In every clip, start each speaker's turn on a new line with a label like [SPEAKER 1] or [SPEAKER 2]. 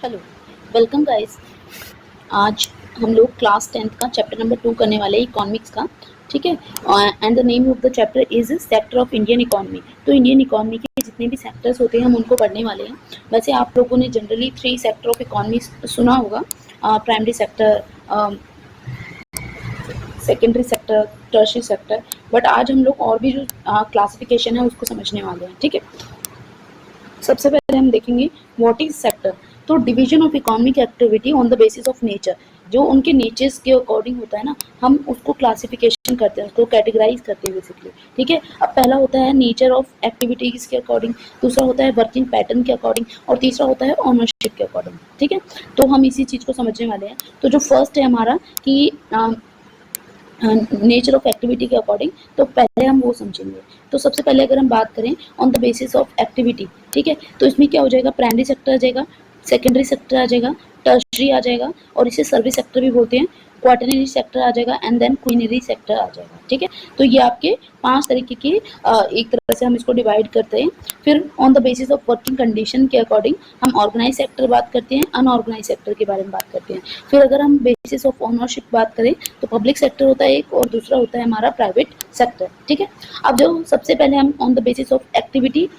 [SPEAKER 1] Hello, welcome guys. आज हम लोग क्लास 10th का चैप्टर नंबर 2 करने वाले हैं इकोनॉमिक्स का। ठीक है। And the name of the chapter is sector of Indian economy. तो इंडियन इकोनॉमी के जितने भी सेक्टर्स होते हैं हम उनको पढ़ने वाले हैं। वैसे आप लोगों ने जनरली 3 सेक्टर ऑफ इकोनॉमी सुना होगा, primary sector, secondary sector, tertiary sector. But आज हम लोग और भी जो क्लासिफिकेशन है उसको समझने वाले हैं। ठीक है। सबसे पहले हम देखेंगे व्हाट इज सेक्टर। तो division of economic activity on the basis of nature, जो उनके नेचर्स के अकॉर्डिंग होता है ना, हम उसको क्लासिफिकेशन करते हैं, उसको कैटेगराइज करते हैं बेसिकली। ठीक है। अब पहला होता है नेचर ऑफ एक्टिविटीज के अकॉर्डिंग, दूसरा होता है वर्किंग पैटर्न के अकॉर्डिंग, और तीसरा होता है ओनरशिप के अकॉर्डिंग। ठीक है। तो हम इसी चीज़ को समझने वाले हैं। तो जो फर्स्ट है हमारा कि नेचर ऑफ एक्टिविटी के अकॉर्डिंग, तो पहले हम वो समझेंगे। तो सबसे पहले अगर हम बात करें on the basis of activity, ठीक है, तो इसमें क्या हो जाएगा, प्राइमरी सेक्टर आ जाएगा, सेकेंडरी सेक्टर आ जाएगा, टर्शरी आ जाएगा, और इसे सर्विस सेक्टर भी बोलते हैं, क्वाटरनरी सेक्टर आ जाएगा, एंड देन क्वीनरी सेक्टर आ जाएगा। ठीक है। तो ये आपके 5 तरीके के एक तरह से हम इसको डिवाइड करते हैं। फिर on the basis of working condition के अकॉर्डिंग हम ऑर्गेनाइज सेक्टर बात करते हैं, अनऑर्गेनाइज सेक्टर के बारे में बात करते हैं। फिर अगर हम बेसिस ऑफ ओनरशिप बात करें तो पब्लिक सेक्टर होता है एक, और दूसरा होता है हमारा प्राइवेट सेक्टर। ठीक है। अब जो सबसे पहले हम on the basis of activity,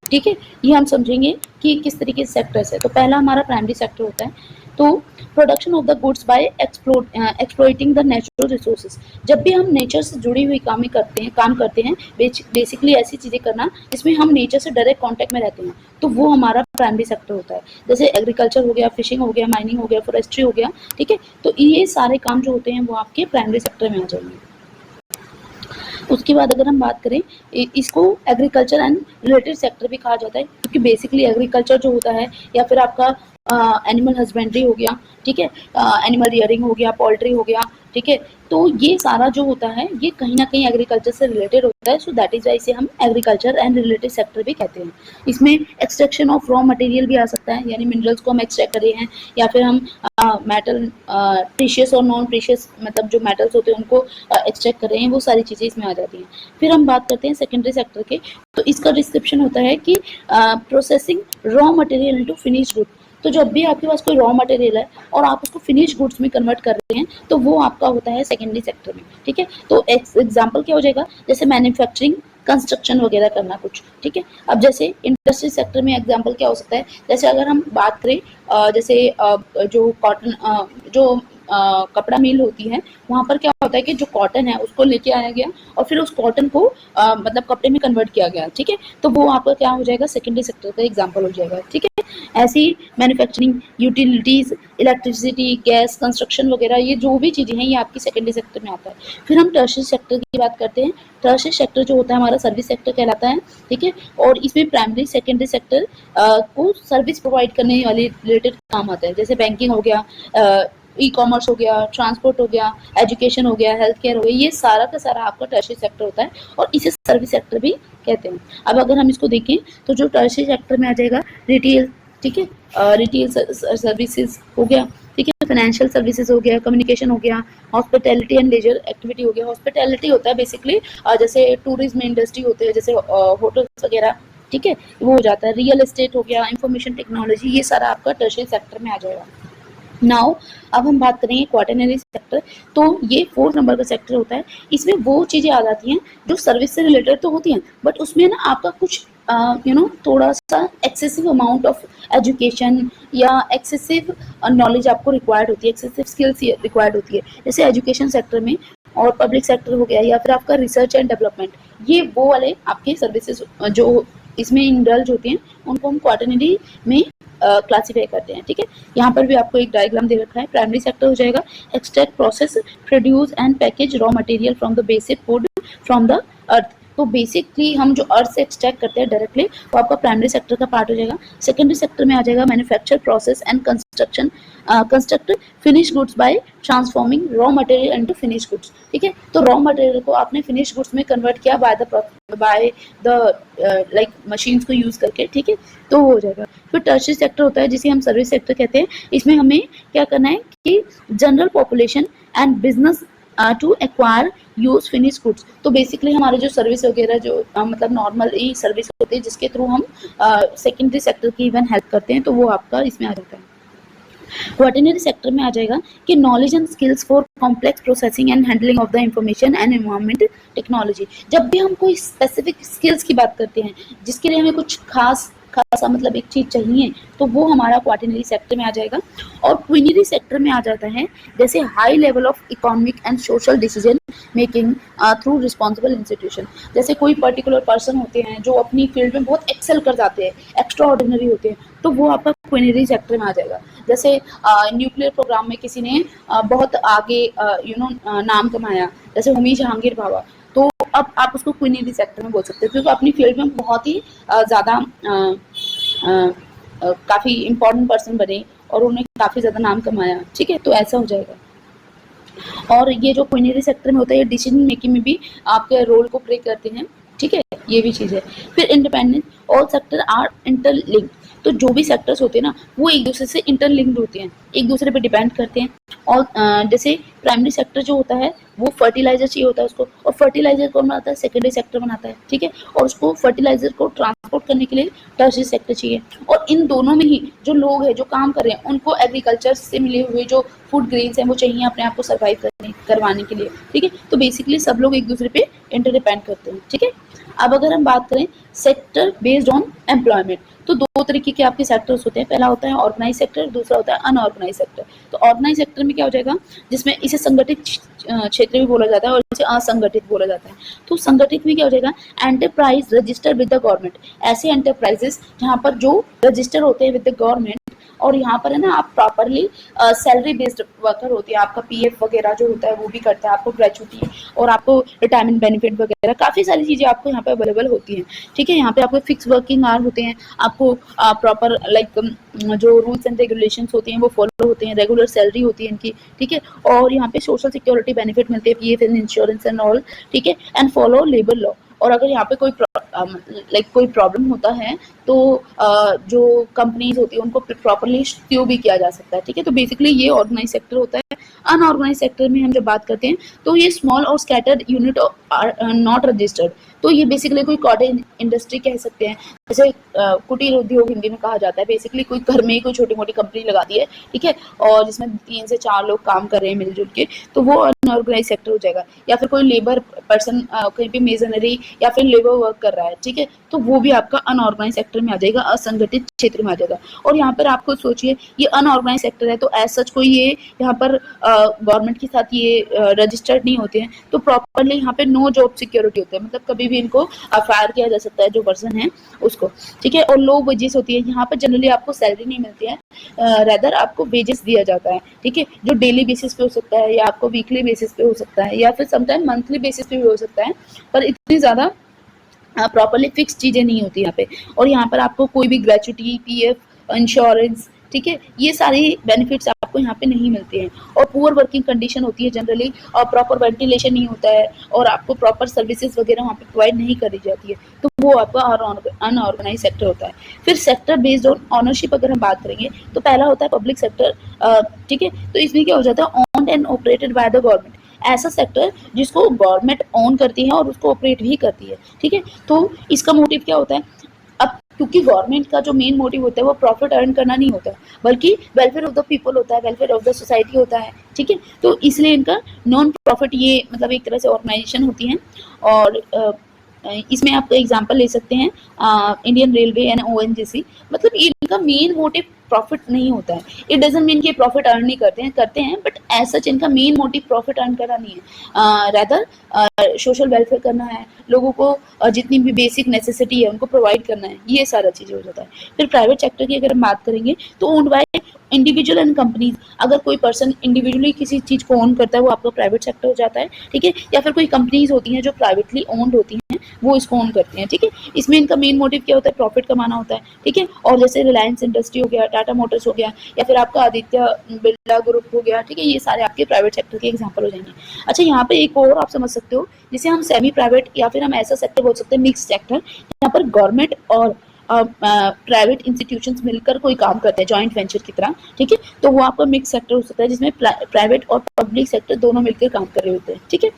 [SPEAKER 1] ठीक है, ये हम समझेंगे कि किस तरीके से सेक्टर्स है। तो पहला हमारा प्राइमरी सेक्टर होता है। तो production of the goods by exploiting the natural resources. जब भी हम नेचर से जुड़ी हुई काम करते हैं, बेसिकली ऐसी चीज़ें करना जिसमें हम नेचर से डायरेक्ट कांटेक्ट में रहते हैं, तो वो हमारा प्राइमरी सेक्टर होता है। जैसे एग्रीकल्चर हो गया, फिशिंग हो गया, माइनिंग हो गया, फॉरेस्ट्री हो गया। ठीक है। तो ये सारे काम जो होते हैं वो आपके प्राइमरी सेक्टर में आ जाएंगे। उसके बाद अगर हम बात करें, इसको एग्रीकल्चर एंड रिलेटेड सेक्टर भी कहा जाता है, क्योंकि बेसिकली एग्रीकल्चर जो होता है, या फिर आपका एनिमल हस्बेंड्री हो गया, ठीक है, एनिमल रियरिंग हो गया, पोल्ट्री हो गया, ठीक है, तो ये सारा जो होता है ये कहीं ना कहीं एग्रीकल्चर से रिलेटेड होता है। सो दैट इज वाई इसे हम एग्रीकल्चर एंड रिलेटेड सेक्टर भी कहते हैं। इसमें एक्सट्रैक्शन ऑफ रॉ मटेरियल भी आ सकता है, यानी मिनरल्स को हम एक्सट्रैक्ट कर रहे हैं, या फिर हम मेटल, प्रीशियस और नॉन प्रीशियस, मतलब जो मेटल्स होते हैं उनको एक्सट्रैक्ट कर रहे हैं, वो सारी चीज़ें इसमें आ जाती हैं। फिर हम बात करते हैं सेकेंडरी सेक्टर के। तो इसका डिस्क्रिप्शन होता है कि processing raw material into finish good. तो जब भी आपके पास कोई रॉ मटेरियल है और आप उसको फिनिश गुड्स में कन्वर्ट कर रहे हैं, तो वो आपका होता है सेकेंडरी सेक्टर में। ठीक है। तो एग्जांपल क्या हो जाएगा, जैसे मैन्युफैक्चरिंग, कंस्ट्रक्शन वगैरह करना कुछ। ठीक है। अब जैसे इंडस्ट्री सेक्टर में एग्जांपल क्या हो सकता है, जैसे अगर हम बात करें जैसे जो कॉटन, जो कपड़ा मिल होती है, वहाँ पर क्या होता है कि जो कॉटन है उसको लेके आया गया और फिर उस कॉटन को मतलब कपड़े में कन्वर्ट किया गया। ठीक है। तो वो आपका क्या हो जाएगा, सेकेंडरी सेक्टर का एग्जांपल हो जाएगा। ठीक है। ऐसी manufacturing, utilities, electricity, gas, construction वगैरह, ये जो भी चीज़ें हैं ये आपकी सेकेंडरी सेक्टर में आता है। फिर हम टर्शियरी सेक्टर की बात करते हैं। टर्शियरी सेक्टर जो होता है हमारा सर्विस सेक्टर कहलाता है। ठीक है। और इसमें प्राइमरी सेकेंडरी सेक्टर को सर्विस प्रोवाइड करने वाले रिलेटेड काम आता है, जैसे बैंकिंग हो गया, ई कॉमर्स हो गया, ट्रांसपोर्ट हो गया, एजुकेशन हो गया, हेल्थ केयर हो गया, ये सारा का सारा आपका टर्शियरी सेक्टर होता है, और इसे सर्विस सेक्टर भी कहते हैं। अब अगर हम इसको देखें तो जो टर्शियरी सेक्टर में आ जाएगा रिटेल, ठीक है, रिटेल सर्विसेज हो गया, ठीक है, फाइनेंशियल सर्विसेज हो गया, कम्युनिकेशन हो गया, हॉस्पिटैलिटी एंड लेजर एक्टिविटी हो गया। हॉस्पिटैलिटी होता है बेसिकली जैसे टूरिज्म इंडस्ट्री होते हैं, जैसे होटल्स वगैरह, ठीक है, वो हो जाता है। रियल एस्टेट हो गया, इंफॉर्मेशन टेक्नोलॉजी, ये सारा आपका टर्शियरी सेक्टर में आ जाएगा। नाउ अब हम बात करेंगे क्वाटरनरी सेक्टर। तो ये 4 नंबर का सेक्टर होता है। इसमें वो चीज़ें आ जाती हैं जो सर्विस से रिलेटेड तो होती हैं, बट उसमें ना आपका कुछ थोड़ा सा एक्सेसिव अमाउंट ऑफ एजुकेशन या एक्सेसिव नॉलेज आपको रिक्वायर्ड होती है, एक्सेसिव स्किल्स रिक्वायर्ड होती है। जैसे एजुकेशन सेक्टर में और पब्लिक सेक्टर हो गया, या फिर आपका रिसर्च एंड डेवलपमेंट, ये वो वाले आपके सर्विसेज जो इसमें इंडल्ज होते हैं उनको हम क्वाटरनरी में क्लासीफाई करते हैं। ठीक है। यहाँ पर भी आपको एक डायग्राम दे रखा है। प्राइमरी सेक्टर हो जाएगा extract, process, produce and package raw material from the basic food from the earth. तो बेसिकली हम जो अर्थ से एक्सट्रैक्ट करते हैं डायरेक्टली, वो आपका प्राइमरी सेक्टर का पार्ट हो जाएगा। सेकेंडरी सेक्टर में आ जाएगा manufacture, process and construction, construct finish goods by transforming raw material into finish goods. ठीक है। तो रॉ मटेरियल को आपने फिनिश गुड्स में कन्वर्ट किया बाय द लाइक मशीन्स को यूज करके। ठीक है। तो वो हो जाएगा। फिर टर्शियरी सेक्टर होता है जिसे हम सर्विस सेक्टर कहते हैं। इसमें हमें क्या करना है कि general population and business to acquire use finish goods. तो बेसिकली हमारे जो सर्विस वगैरह जो मतलब नॉर्मल ई सर्विस होती है जिसके थ्रू हम सेकेंडरी सेक्टर की इवन हेल्प करते हैं, तो वो आपका इसमें आ जाता है। क्वाटरनरी सेक्टर में आ जाएगा कि knowledge and skills for complex processing and handling of the information and environment technology. जब भी हम कोई स्पेसिफिक स्किल्स की बात करते हैं जिसके लिए हमें कुछ खासा मतलब एक चीज चाहिए, तो वो हमारा क्वाटरनरी सेक्टर में आ जाएगा। और क्वीनरी सेक्टर में आ जाता है जैसे high level of economic and social decision making through responsible institution. जैसे कोई पर्टिकुलर पर्सन होते हैं जो अपनी फील्ड में बहुत एक्सेल कर जाते हैं, एक्स्ट्रा ऑर्डिनरी होते हैं, तो वो आपका क्वीनरी सेक्टर में आ जाएगा। जैसे न्यूक्लियर प्रोग्राम में किसी ने बहुत आगे नाम कमाया, जैसे होमी जहांगीर भाभा, तो अब आप उसको क्वीनरी सेक्टर में बोल सकते हो क्योंकि अपनी फील्ड में बहुत ही ज़्यादा काफ़ी इम्पोर्टेंट पर्सन बने और उन्होंने काफ़ी ज़्यादा नाम कमाया। ठीक है, तो ऐसा हो जाएगा। और ये जो क्वीनरी सेक्टर में होता है, ये डिसीजन मेकिंग में भी आपके रोल को प्ले करते हैं। ठीक है, ये भी चीज़ है। फिर independent, all sector are interlinked. तो जो भी सेक्टर्स होते हैं ना, वो एक दूसरे से इंटरलिंक्ड होते हैं, एक दूसरे पे डिपेंड करते हैं। और जैसे प्राइमरी सेक्टर जो होता है वो फर्टिलाइजर चाहिए होता है उसको, और फर्टिलाइजर कौन बनाता है? सेकेंडरी सेक्टर बनाता है। ठीक है, और उसको फर्टिलाइजर को ट्रांसपोर्ट करने के लिए टर्शियरी सेक्टर चाहिए। और इन दोनों में ही जो लोग हैं, जो काम कर रहे हैं, उनको एग्रीकल्चर से मिले हुए जो फूड ग्रेन्स हैं वो चाहिए अपने आप को सर्वाइव करवाने के लिए। ठीक है, तो बेसिकली सब लोग एक दूसरे पे इंटरडिपेंड करते हैं। ठीक है, अब अगर हम बात करें सेक्टर बेस्ड ऑन एम्प्लॉयमेंट, तो दो तरीके के आपके सेक्टर्स होते हैं। पहला होता है ऑर्गेनाइज सेक्टर, दूसरा होता है अनऑर्गेनाइज सेक्टर। तो ऑर्गेनाइज सेक्टर में क्या हो जाएगा, जिसमें इसे संगठित क्षेत्र भी बोला जाता है और इसे असंगठित बोला जाता है। तो संगठित में क्या हो जाएगा, enterprise register with the government. ऐसे एंटरप्राइजेस जहाँ पर जो रजिस्टर होते हैं विद द गवर्नमेंट, और यहाँ पर है ना आप प्रॉपरली सैलरी बेस्ड वर्कर होती है, आपका पीएफ वगैरह जो होता है वो भी करता है, आपको ग्रेचुटी और आपको रिटायरमेंट बेनिफिट वगैरह काफ़ी सारी चीज़ें आपको यहाँ पे अवेलेबल होती हैं। ठीक है, यहाँ पे आपको फिक्स वर्किंग आवर होते हैं, आपको प्रॉपर लाइक जो रूल्स एंड रेगुलेशंस होती हैं वो फॉलो होते हैं, रेगुलर सैलरी होती है इनकी। ठीक है, और यहाँ पे सोशल सिक्योरिटी बेनिफिट मिलते हैं, PF and insurance and all. ठीक है, एंड फॉलो लेबर लॉ। और अगर यहाँ पे कोई प्रॉब्लम होता है तो जो कंपनीज होती है उनको प्रॉपरली क्यों भी किया जा सकता है। ठीक है, तो बेसिकली ये ऑर्गेनाइज सेक्टर होता है। अनऑर्गेनाइज सेक्टर में हम जब बात करते हैं तो ये स्मॉल और scattered unit are not registered. तो ये बेसिकली कोई कॉटेज इंडस्ट्री कह सकते हैं, जैसे कुटीर उद्योग हिंदी में कहा जाता है। बेसिकली कोई घर में ही कोई छोटी मोटी कंपनी लगा दी है, ठीक है, और जिसमें 3 से 4 लोग काम कर रहे हैं मिलजुल के, तो वो अनऑर्गेनाइज सेक्टर हो जाएगा। या फिर कोई लेबर पर्सन कहीं पे मेजनरी या फिर लेबर वर्क कर रहा है, ठीक है, तो वो भी आपका अनऑर्गेनाइज सेक्टर में आ जाएगा, असंगठित क्षेत्र में आ जाएगा। और यहाँ पर आपको सोचिए ये अनऑर्गेनाइज सेक्टर है, तो एज सच कोई ये यहाँ पर गवर्नमेंट के साथ ये रजिस्टर्ड नहीं होते हैं, तो प्रॉपरली यहाँ पे नो जॉब सिक्योरिटी होता है, मतलब कभी भी इनको फायर किया जा सकता है जो पर्सन है उसको। ठीक है, और लो वेजेस होती है, यहाँ पर जनरली आपको सैलरी नहीं मिलती है, रेदर आपको वेजेस दिया जाता है। ठीक है, जो डेली बेसिस पे हो सकता है या आपको वीकली बेसिस पे हो सकता है या फिर समटाइम मंथली बेसिस पे भी हो सकता है, पर इतनी ज़्यादा प्रॉपरली फिक्स चीज़ें नहीं होती यहाँ पे। और यहाँ पर आपको कोई भी ग्रेचुटी, पीएफ, इंश्योरेंस, ठीक है, ये सारी बेनिफिट्स आपको यहाँ पे नहीं मिलते हैं। और पुअर वर्किंग कंडीशन होती है जनरली, और प्रॉपर वेंटिलेशन नहीं होता है, और आपको प्रॉपर सर्विसेज वगैरह वहाँ पे प्रोवाइड नहीं करी जाती है, तो वो आपका अनऑर्गेनाइज सेक्टर होता है। फिर सेक्टर बेस्ड ऑन ऑनरशिप अगर हम बात करेंगे तो पहला होता है पब्लिक सेक्टर। ठीक है, तो इसमें क्या हो जाता है, owned and operated by the government. ऐसा सेक्टर जिसको गवर्नमेंट ओन करती है और उसको ऑपरेट भी करती है। ठीक है, तो इसका मोटिव क्या होता है, अब क्योंकि गवर्नमेंट का जो मेन मोटिव होता है वो प्रॉफिट अर्न करना नहीं होता, बल्कि वेलफेयर ऑफ द पीपल होता है, वेलफेयर ऑफ द सोसाइटी होता है। ठीक है, तो इसलिए इनका नॉन प्रॉफिट ये मतलब एक तरह से ऑर्गेनाइजेशन होती है। और इसमें आप एग्जांपल ले सकते हैं इंडियन रेलवे एंड ओएनजीसी। मतलब इनका मेन मोटिव प्रॉफिट नहीं होता है, इट डजंट मीन कि प्रॉफिट अर्न नहीं करते हैं, बट एज सच इनका मेन मोटिव प्रॉफिट अर्न करना नहीं है, रेदर सोशल वेलफेयर करना है, लोगों को जितनी भी बेसिक नेसेसिटी है उनको प्रोवाइड करना है, ये सारा चीज़ें हो जाता है। फिर प्राइवेट सेक्टर की अगर हम बात करेंगे तो owned by individual and companies. अगर कोई पर्सन इंडिविजुअली किसी चीज़ को ओन करता है वो आपका प्राइवेट सेक्टर हो जाता है। ठीक है, या फिर कोई कंपनीज होती हैं जो प्राइवेटली ओन्ड होती हैं, वो इसको ओन करती हैं। ठीक है, इसमें इनका मेन मोटिव क्या होता है, प्रॉफिट कमाना होता है। ठीक है, और जैसे रिलायंस इंडस्ट्री हो गया, टाटा मोटर्स हो गया, या फिर आपका आदित्य बिरला ग्रुप हो गया, ठीक है, ये सारे आपके प्राइवेट सेक्टर के एग्जाम्पल हो जाएंगे। अच्छा, यहाँ पे एक और आप समझ सकते हो जिसे हम सेमी प्राइवेट या फिर हम ऐसा सेक्टर बोल सकते हैं मिक्स सेक्टर, यहाँ पर गवर्नमेंट और प्राइवेट इंस्टीट्यूशंस मिलकर कोई काम करते हैं जॉइंट वेंचर की तरह। ठीक है, तो वो आपका मिक्स सेक्टर हो सकता है जिसमें प्राइवेट और पब्लिक सेक्टर दोनों मिलकर काम कर रहे होते हैं। ठीक है,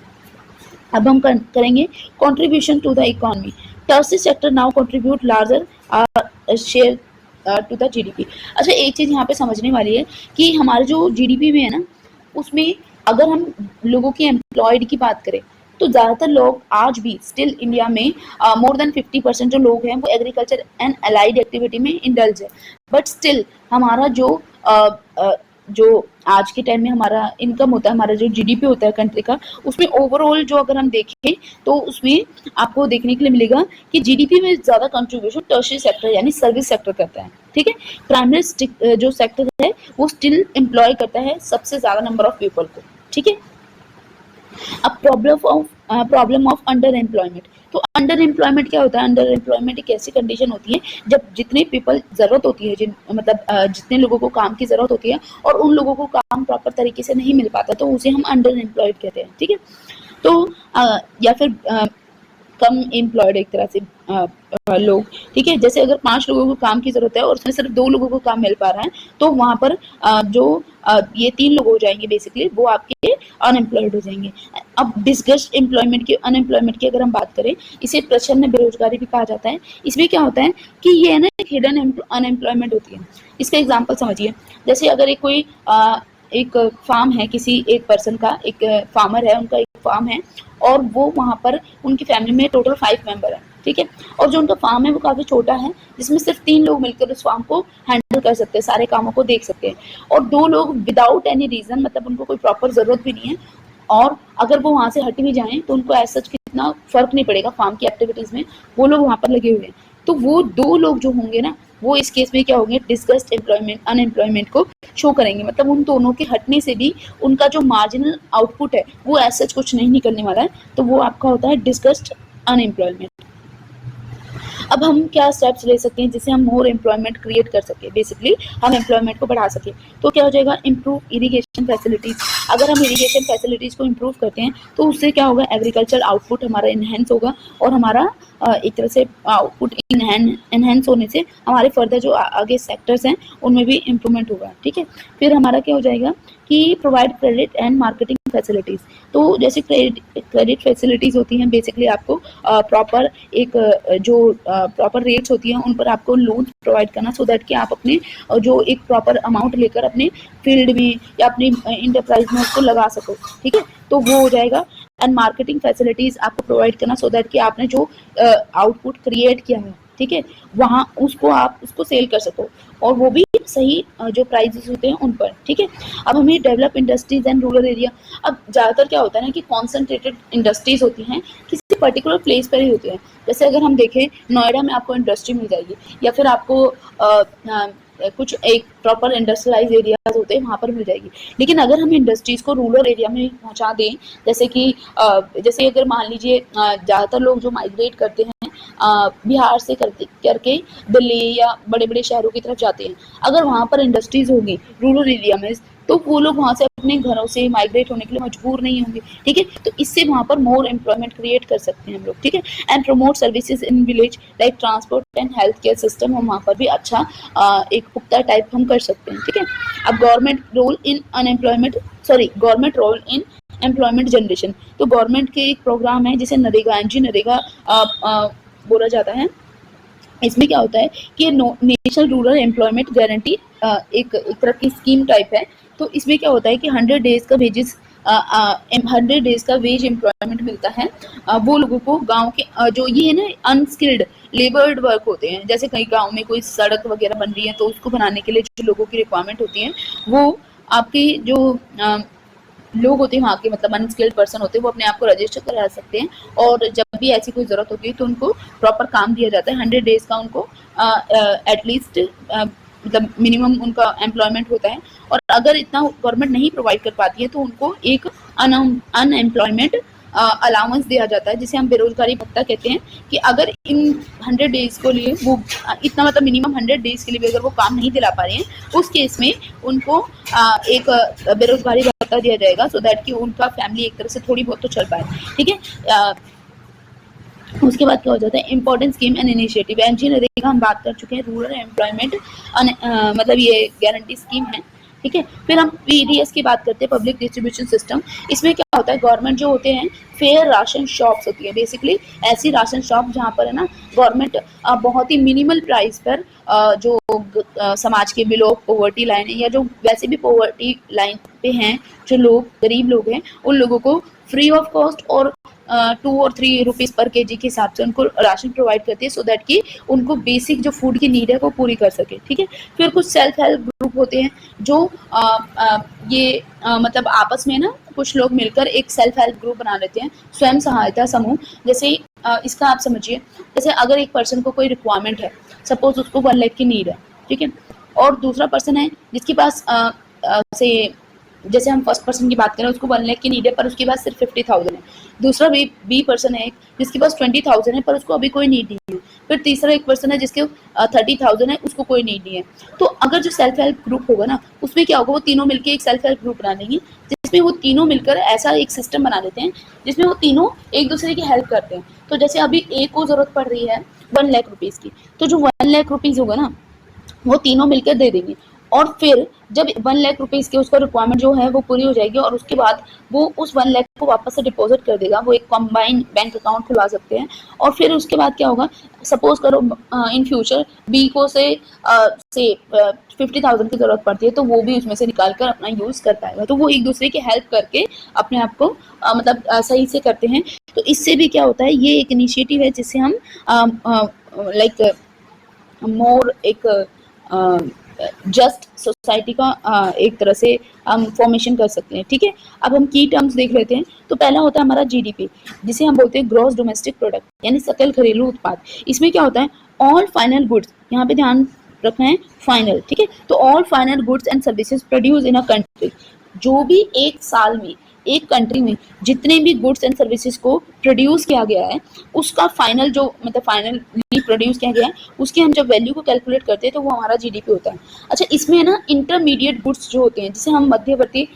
[SPEAKER 1] अब हम करेंगे contribution to the economy. Tertiary sector now contribute larger share to the GDP. अच्छा, एक चीज़ यहाँ पे समझने वाली है कि हमारे जो जीडीपी में है ना, उसमें अगर हम लोगों की एम्प्लॉयड की बात करें तो ज़्यादातर लोग आज भी स्टिल इंडिया में मोर देन 50% जो लोग हैं वो एग्रीकल्चर एंड अलाइड एक्टिविटी में इंडल्ज है। बट स्टिल हमारा जो आज के टाइम में हमारा इनकम होता है, हमारा जो जीडीपी होता है कंट्री का, उसमें ओवरऑल जो अगर हम देखें तो उसमें आपको देखने के लिए मिलेगा कि जीडीपी में ज़्यादा कंट्रीब्यूशन टर्शियरी सेक्टर यानी सर्विस सेक्टर करता है। ठीक है, प्राइमरी जो सेक्टर है वो स्टिल एम्प्लॉय करता है सबसे ज़्यादा नंबर ऑफ पीपल को। ठीक है, अब प्रॉब्लम ऑफ अंडर एम्प्लॉयमेंट। तो अंडर एम्प्लॉयमेंट क्या होता है? अंडर एम्प्लॉयमेंट एक ऐसी कंडीशन होती है जब जितने पीपल जरूरत होती है, जितने लोगों को काम की जरूरत होती है और उन लोगों को काम प्रॉपर तरीके से नहीं मिल पाता, तो उसे हम अंडर एम्प्लॉयड कहते हैं। ठीक है, तो या फिर कम एम्प्लॉयड एक तरह से लोग। ठीक है, जैसे अगर 5 लोगों को काम की जरूरत है और उसमें सिर्फ 2 लोगों को काम मिल पा रहा है, तो वहां पर ये 3 लोग हो जाएंगे बेसिकली, वो आपके अनएम्प्लॉयड हो जाएंगे। अब डिस्गस्ट अनएम्प्लॉयमेंट की अगर हम बात करें, इसे प्रच्छन्न बेरोजगारी भी कहा जाता है। इसमें क्या होता है कि ये ना एक हिडन अनएम्प्लॉयमेंट होती है। इसका एग्जाम्पल समझिए, जैसे अगर एक फार्म है, किसी एक पर्सन का, एक फार्मर है, उनका एक फार्म है और वो वहां पर उनकी फैमिली में टोटल 5 मेंबर है। ठीक है, और जो उनका फार्म है वो काफी छोटा है, जिसमें सिर्फ 3 लोग मिलकर उस फार्म को हैंडल कर सकते हैं, सारे कामों को देख सकते हैं, और 2 लोग विदाउट एनी रीजन, मतलब उनको कोई प्रॉपर जरूरत भी नहीं है, और अगर वो वहां से हट भी जाएं तो उनको ऐसा कितना फर्क नहीं पड़ेगा फार्म की एक्टिविटीज में, वो लोग वहां पर लगे हुए हैं। तो वो 2 लोग जो होंगे ना, वो इस केस में क्या होंगे? डिस्गस्ट अनएम्प्लॉयमेंट को शो करेंगे। मतलब उन दोनों के हटने से भी उनका जो मार्जिनल आउटपुट है वो ऐसा कुछ नहीं निकलने वाला है, तो वो आपका होता है डिस्गस्ट अनएम्प्लॉयमेंट। अब हम क्या स्टेप्स ले सकते हैं जिससे हम मोर एम्प्लॉयमेंट क्रिएट कर सके, बेसिकली हम एम्प्लॉयमेंट को बढ़ा सके। तो क्या हो जाएगा? Improve irrigation facilities. अगर हम इरिगेशन फैसिलिटीज को इम्प्रूव करते हैं तो उससे क्या होगा? एग्रीकल्चर आउटपुट हमारा इनहेंस होगा, और हमारा एक तरह से आउटपुट इनहेंस होने से हमारे फर्दर जो आगे सेक्टर्स हैं उनमें भी इम्प्रूवमेंट होगा। ठीक है, फिर हमारा क्या हो जाएगा कि provide credit and marketing facilities. तो जैसे क्रेडिट फैसिलिटीज होती हैं, बेसिकली आपको प्रॉपर जो प्रॉपर रेट्स होती हैं उन पर आपको लोन प्रोवाइड करना, सो दैट कि आप अपने जो एक प्रॉपर अमाउंट लेकर अपने फील्ड में या अपनी इंटरप्राइज में उसको लगा सको। ठीक है, तो वो हो जाएगा। एंड मार्केटिंग फैसिलिटीज आपको प्रोवाइड करना, सो दैट कि आपने जो आउटपुट क्रिएट किया है, ठीक है, वहाँ उसको सेल कर सको, और वो भी सही जो प्राइसेस होते हैं उन पर। ठीक है, अब हमें develop industries and rural area. अब ज़्यादातर क्या होता है ना कि कॉन्सेंट्रेटेड इंडस्ट्रीज होती हैं, किसी पर्टिकुलर प्लेस पर ही होती हैं। जैसे अगर हम देखें, नोएडा में आपको इंडस्ट्री मिल जाएगी, या फिर आपको कुछ एक प्रॉपर इंडस्ट्रियलाइज एरियाज होते हैं वहाँ पर मिल जाएगी। लेकिन अगर हम इंडस्ट्रीज को रूरल एरिया में पहुँचा दें, जैसे अगर मान लीजिए ज़्यादातर लोग जो माइग्रेट करते हैं बिहार से करके दिल्ली या बड़े बड़े शहरों की तरफ जाते हैं, अगर वहाँ पर इंडस्ट्रीज होगी रूरल एरिया में, तो वो लोग वहाँ से अपने घरों से माइग्रेट होने के लिए मजबूर नहीं होंगे। ठीक है, तो इससे वहाँ पर मोर एम्प्लॉयमेंट क्रिएट कर सकते हैं हम लोग। ठीक है, and promote services in village like transport and health care system, हम वहाँ पर भी अच्छा एक पुख्ता टाइप हम कर सकते हैं। ठीक है, अब government role in employment generation. तो गवर्नमेंट के एक प्रोग्राम है जिसे नरेगा बोला जाता है। इसमें क्या होता है कि नेशनल रूरल एम्प्लॉयमेंट गारंटी एक तरह की स्कीम टाइप है। तो इसमें क्या होता है कि 100 डेज का 100 डेज का वेज एम्प्लॉयमेंट मिलता है वो लोगों को। गांव के जो ये है ना अनस्किल्ड लेबर्ड वर्क होते हैं, जैसे कई गांव में कोई सड़क वगैरह बन रही है, तो उसको बनाने के लिए जो लोगों की रिक्वायरमेंट होती है, वो आपके जो लोग होते हैं वहाँ के, मतलब अनस्किल्ड पर्सन होते हैं, वो अपने आप को रजिस्टर करा सकते हैं, और जब भी ऐसी कोई ज़रूरत होती है तो उनको प्रॉपर काम दिया जाता है। 100 डेज का उनको एटलीस्ट मतलब मिनिमम उनका एम्प्लॉयमेंट होता है। और अगर इतना गवर्नमेंट नहीं प्रोवाइड कर पाती है तो उनको एक अनएम्प्लॉयमेंट अलाउंस दिया जाता है, जिसे हम बेरोजगारी भत्ता कहते हैं। कि अगर इन 100 डेज को लिए वो इतना मतलब मिनिमम 100 डेज के लिए भी अगर वो काम नहीं दिला पा रहे हैं, उस केस में उनको एक बेरोजगारी भत्ता दिया जाएगा, सो दैट कि उनका फैमिली एक तरह से थोड़ी बहुत तो चल पाए। ठीक है, उसके बाद क्या हो जाता है? Important scheme and initiative. NG NREGA हम बात कर चुके हैं, रूरल एम्प्लॉयमेंट मतलब ये गारंटी स्कीम है। ठीक है। फिर हम पीडीएस की बात करते हैं, पब्लिक डिस्ट्रीब्यूशन सिस्टम। इसमें क्या होता है, गवर्नमेंट जो होते हैं फेयर राशन शॉप्स होती है, बेसिकली ऐसी राशन शॉप जहाँ पर है ना गवर्नमेंट बहुत ही मिनिमल प्राइस पर जो समाज के बिलो पॉवर्टी लाइन है या जो वैसे भी पॉवर्टी लाइन पे हैं, जो लोग गरीब लोग हैं, उन लोगों को फ्री ऑफ कॉस्ट और 2 और 3 रुपीज़ पर केजी के हिसाब से उनको राशन प्रोवाइड करती है, सो दैट कि उनको बेसिक जो फूड की नीड है वो पूरी कर सके, ठीक है। फिर कुछ सेल्फ हेल्प ग्रुप होते हैं जो मतलब आपस में ना कुछ लोग मिलकर एक सेल्फ हेल्प ग्रुप बना लेते हैं, स्वयं सहायता समूह। जैसे इसका आप समझिए, जैसे अगर एक पर्सन को कोई रिक्वायरमेंट है, सपोज उसको 1 लाख की नीड है, ठीक है, और दूसरा पर्सन है जिसके पास से जैसे हम फर्स्ट पर्सन की बात करें, उसको 1 लाख की नीड है पर उसके पास सिर्फ 50,000 है। दूसरा बी पर्सन है जिसके पास 20,000 है पर उसको अभी कोई नीड नहीं है। फिर तीसरा एक पर्सन है जिसके 30,000 है, उसको कोई नीड नहीं है। तो अगर जो सेल्फ हेल्प ग्रुप होगा ना, उसमें क्या होगा, वो तीनों मिलकर एक सेल्फ हेल्प ग्रुप बना लेंगे, जिसमें वो तीनों मिलकर ऐसा एक सिस्टम बना लेते हैं जिसमें वो तीनों एक दूसरे की हेल्प करते हैं। तो जैसे अभी एक को जरूरत पड़ रही है 1 लाख रुपीज़ की, तो जो 1 लाख रुपीज़ होगा ना, वो तीनों मिलकर दे देंगे। और फिर जब 1 लाख रुपीज़ की उसका रिक्वायरमेंट जो है वो पूरी हो जाएगी, और उसके बाद वो उस 1 लाख को वापस से डिपॉजिट कर देगा। वो एक कंबाइंड बैंक अकाउंट खुलवा सकते हैं। और फिर उसके बाद क्या होगा, सपोज करो इन फ्यूचर बी को से 50,000 की ज़रूरत पड़ती है, तो वो भी उसमें से निकाल कर अपना यूज़ कर पाएगा। तो वो एक दूसरे की हेल्प करके अपने आप को मतलब सही से करते हैं। तो इससे भी क्या होता है, ये एक इनिशिएटिव है जिससे हम लाइक मोर एक जस्ट सोसाइटी का एक तरह से हम फॉर्मेशन कर सकते हैं, ठीक है। अब हम की टर्म्स देख लेते हैं। तो पहला होता है हमारा जीडीपी, जिसे हम बोलते हैं ग्रॉस डोमेस्टिक प्रोडक्ट, यानी सकल घरेलू उत्पाद। इसमें क्या होता है, ऑल फाइनल गुड्स, यहाँ पे ध्यान रखना है फाइनल, ठीक है। तो all final goods and services produce in a country, जो भी एक साल में एक कंट्री में जितने भी गुड्स एंड सर्विसेज को प्रोड्यूस किया गया है, उसका फाइनल जो मतलब फाइनली प्रोड्यूस किया गया है, उसकी हम जब वैल्यू को कैलकुलेट करते हैं तो वो हमारा जीडीपी होता है। अच्छा, इसमें ना इंटरमीडिएट गुड्स जो होते हैं, जिसे हम मध्यवर्ती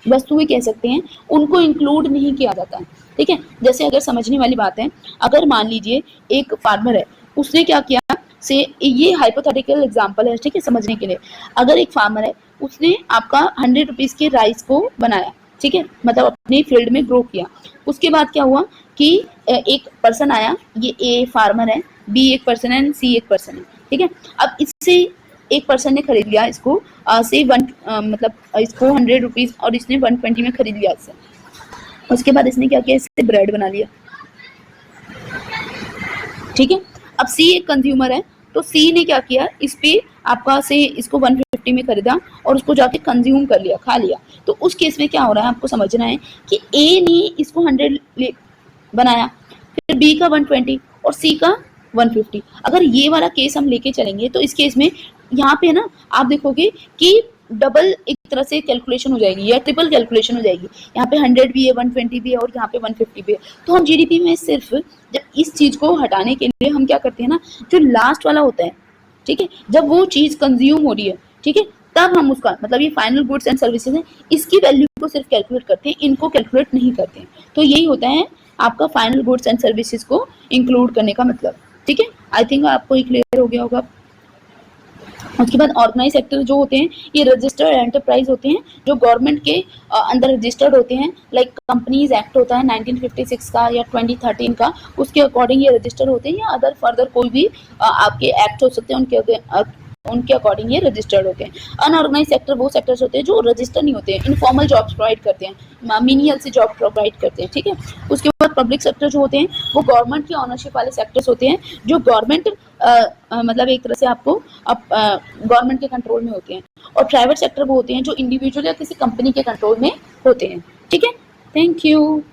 [SPEAKER 1] वस्तुएं कह सकते हैं, उनको इंक्लूड नहीं किया जाता है, ठीक है। जैसे अगर समझने वाली बात है, अगर मान लीजिए एक फार्मर है, उसने क्या किया, से ये हाइपोथेटिकल एग्जांपल है, ठीक है, समझने के लिए। अगर एक फार्मर है, उसने आपका 100 रुपीज़ के राइस को बनाया, ठीक है, मतलब अपने फील्ड में ग्रो किया। उसके बाद क्या हुआ कि एक पर्सन आया, ये ए फार्मर है, बी एक पर्सन है, सी एक पर्सन है, ठीक है। अब इससे एक पर्सन ने खरीद लिया इसको से मतलब इसको 100 रुपीज़, और इसने 120 में खरीद लिया इससे। उसके बाद इसने क्या किया, इससे ब्रेड बना लिया, ठीक है। अब सी एक कंज्यूमर है, तो सी ने क्या किया, इस पे आपका से इसको 150 में खरीदा और उसको जाके कंज्यूम कर लिया, खा लिया। तो उस केस में क्या हो रहा है, आपको समझना है कि ए ने इसको 100 बनाया, फिर बी का 120 और सी का 150। अगर ये वाला केस हम लेके चलेंगे तो इस केस में यहाँ पे ना आप देखोगे कि डबल एक तरह से कैलकुलेशन हो जाएगी या ट्रिपल कैलकुलेशन हो जाएगी। यहाँ पे 100 भी है, 120 भी है और यहाँ पे 150 भी है। तो हम जीडीपी में सिर्फ जब इस चीज को हटाने के लिए हम क्या करते हैं ना, जो लास्ट वाला होता है, ठीक है, जब वो चीज कंज्यूम हो रही है, ठीक है, तब हम उसका मतलब ये फाइनल गुड्स एंड सर्विसेज है, इसकी वैल्यू को सिर्फ कैलकुलेट करते हैं, इनको कैलकुलेट नहीं करते हैं। तो यही होता है आपका फाइनल गुड्स एंड सर्विसेज को इंक्लूड करने का मतलब, ठीक है। आई थिंक आपको ये क्लियर हो गया होगा। उसके बाद ऑर्गेनाइज सेक्टर जो होते हैं, ये रजिस्टर्ड एंटरप्राइज होते हैं, जो गवर्नमेंट के अंदर रजिस्टर्ड होते हैं। लाइक कंपनीज एक्ट होता है 1956 का या 2013 का, उसके अकॉर्डिंग ये रजिस्टर्ड होते हैं, या अदर फर्दर कोई भी आपके एक्ट हो सकते हैं, उनके अकॉर्डिंग ये रजिस्टर्ड होते हैं। अनऑर्गेनाइज सेक्टर वो सेक्टर्स होते हैं जो रजिस्टर नहीं होते हैं, इनफॉर्मल जॉब्स प्रोवाइड करते हैं, मिनियल से जॉब प्रोवाइड करते हैं, ठीक है। उसके बाद पब्लिक सेक्टर जो होते हैं वो गवर्नमेंट की ऑनरशिप वाले सेक्टर्स होते हैं, जो गवर्नमेंट मतलब एक तरह से आपको गवर्नमेंट के कंट्रोल में होते हैं। और प्राइवेट सेक्टर वो होते हैं जो इंडिविजुअल या किसी कंपनी के कंट्रोल में होते हैं, ठीक है। Thank you.